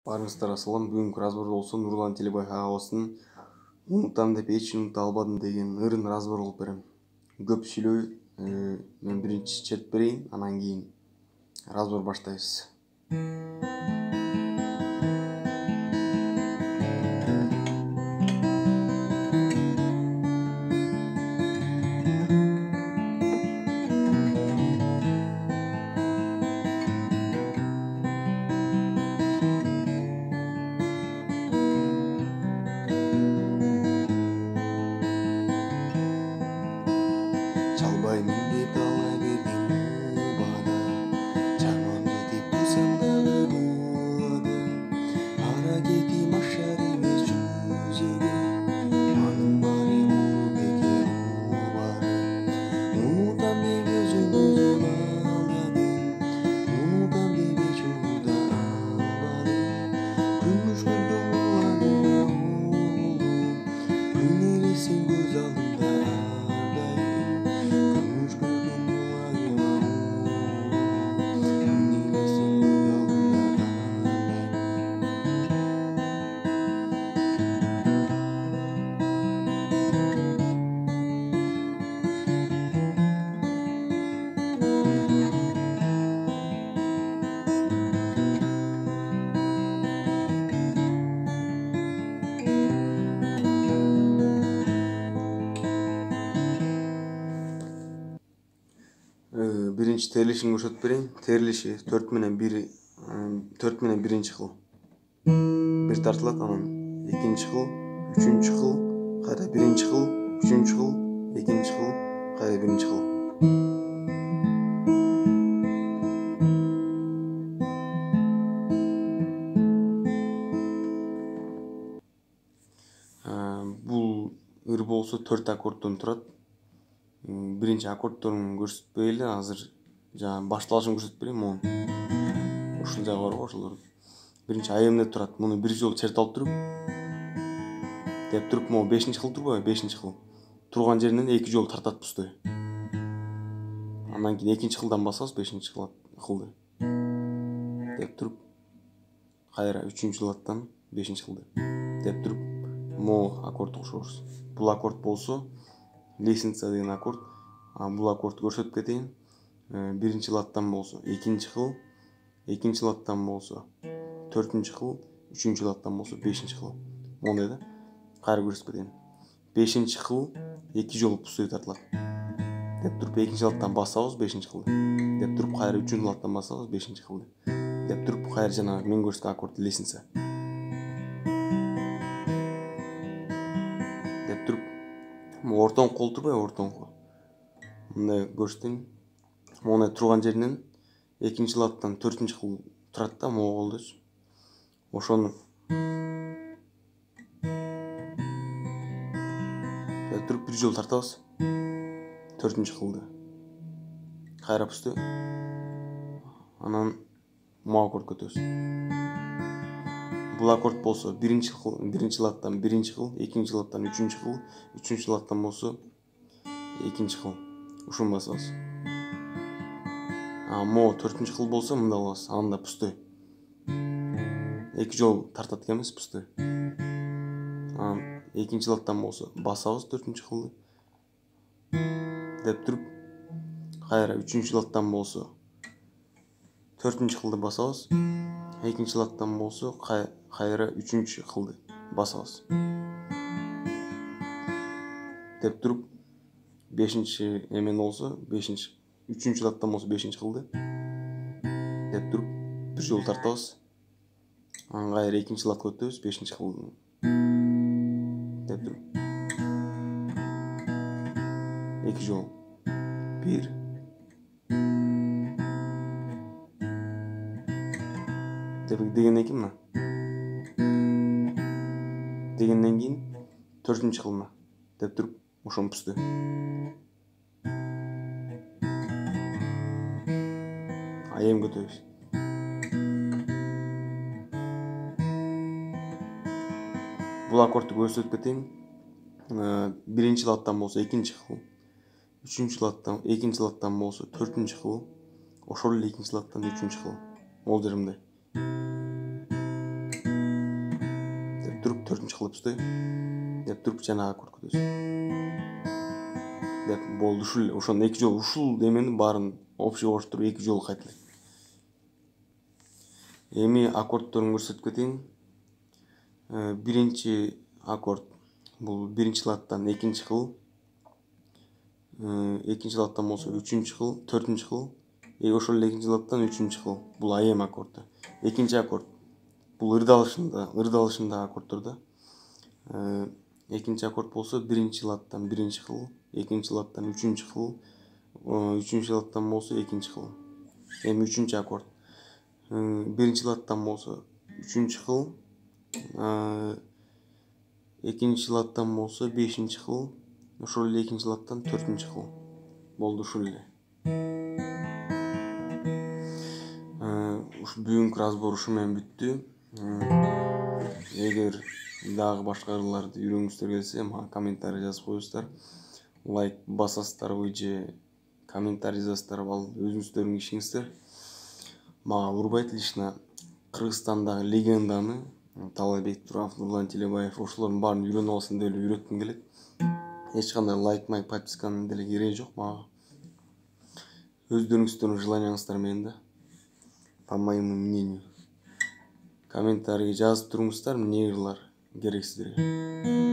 Барыңыздар салам. Бүгүнкү разбор болсо Нурлан Телебай агабыздын унутам деп эч унута албадым деген ырын разбор кылып берем. Көп сүйлөй, мен биринчи чертип берейин, анан кийин разбор баштайбыз. Çalbayмын деп дала бердим убада, чарман кетип кылсам дагы болады. Аракетим ашар эмес жүзүгө, анын баары муну бекер убары. Унутам деп өзүм алдадым, унутам деп эч унута албадым. Күмүш көргөн кулагыма улуу, күн элесин көз алдымда ардайым. Күмүш көргөн кулагыма улуу, күн элесин көз алдымда ардайым. Биринчи терилишин көрсөтүп берейин. Терилиши 4 менен 1 кыл. Бир тартылат, анан экинчи кыл, үчүнчү кыл, кайра биринчи кыл, үчүнчү кыл, экинчи кыл, кайра биринчи кыл. Бул ыр болсо 4 аккорддон турат. Биринчи аккордторун көрсөтпөй эле, азыр жаңы башталышын көрсөтүп берейин. Могу ушул жагы бар го, ошолор. Биринчи айым деп турат. Муну бир жолу чертип алып туруп, деп туруп, могу 5-кыл турбайбы? 5-кыл. Турган жеринен 2 жолу тартат пустой. Андан кийин экинчи кылдан басабыз 5-кылды. Деп туруп, кайра 3-чү латтан 5-кылды. Деп туруп, могу аккорд окшобуз. Бул аккорд болсо лестница деген аккорд. Бул аккорду көрсөтүп кетейин. Биринчи латтан болсо 2-кыл, экинчи латтан болсо 4-кыл, үчүнчү латтан болсо 5-кыл. Моундай да. Кайра көрсөтүп кетейин. 5-кыл 2 жолу пустой тартылат. Деп туруп, экинчи латтан басабыз 5-кылды. Деп туруп, кайра 3-чү латтан басабыз 5-кылды. Деп туруп, кайра жанагы мен көрсөткөн аккорд лестница. Деп туруп, ортоң кол турбайбы? Ортоң кол. Мындай көрсөтөйүн. Моундай турган жеринен экинчи латтан 4-кыл турат да, могу колдочу. Ошону деп туруп бир жолу тартабыз. 4-кылды. Кайра пустой. Анан могу аккорд өтөбүз. Бул аккорд болсо биринчи латтан 1-кыл, экинчи латтан 3-кыл, үчүнчү латтан болсо 2-кыл. Ушуну басабыз. Могу 4-кыл болсо мындай кылабыз. Анда пустой. 2 жолу тартат экенбиз, пустой. Анан экинчи латтан болсо басабыз 4-кылды. Деп туруп, кайра 3-чү латтан болсо 4-кылды басабыз. Экинчи латтан болсо кайра 3-кылды басабыз. Деп туруп, 5-чи эмен болсо 3-чү латтан болсо 5-кылды. Деп туруп, бир жолу тартабыз. Анан кайра экинчи латка өтөбүз, 5-кылды. Деп туруп, 2 жолу. 1 дегенден кийин мына. Дегенден кийин 4-кыл мына. Деп туруп, ошону пустой. Айым көтөбүз. Бул аккордду көрсөтүп кетейин. Биринчи латтан болсо 2-кыл, экинчи латтан болсо 4-кыл, ошол эле экинчи латтан 3-кыл. Могул жер мындай. 4-нчү кыл деп стой деп туруп жанагы аккорд күтөсүң деп болду. Ушул эле ошону 2 жолу ушул демени баарын общий коштуруп 2 жолу кайталайт. Эми аккордторун көрсөтүп кетейин. Биринчи аккорд бул биринчи латтан экинчи кыл, экинчи латтан болсо үчүнчү кыл, төртүнчү кыл, ошол эле экинчи латтан үчүнчү кыл. Бул АМ аккорду. Экинчи аккорд бул ырдалышындагы аккордтор да. Экинчи аккорд болсо биринчи латтан биринчи кыл, экинчи латтан үчүнчү кыл, үчүнчү латтан болсо экинчи кыл. Эми үчүнчү аккорд биринчи латтан болсо үчүнчү кыл, экинчи латтан болсо бешинчи кыл, ошол эле экинчи латтан төртүнчү кыл. Болду ушул эле. Бүгүнкү разбор ушу менен бүттү. Эгер дагы башка ырларды үйрөнгүңүздөр келсе, мага комментарий жазып коесуздар. Лайк басасыздарбы же комментарий жазасыздарбы, ал өзүңүздөрдүн ишиңиздер. Мага урбайт лично Кыргызстандагы легенданы Талайбек Туранов, Нурлан Телебаев ошолордун баарын үйрөнүп алсам деп эле үйрөткүм келет. Эч кандай лайк, подписканын деле кереги жок мага. Өздөрүңүздөрдүн желанияңыздар менен да. По моему мнению. Комментарий жазып туруңуздар, эмне ырлар керек сиздерге.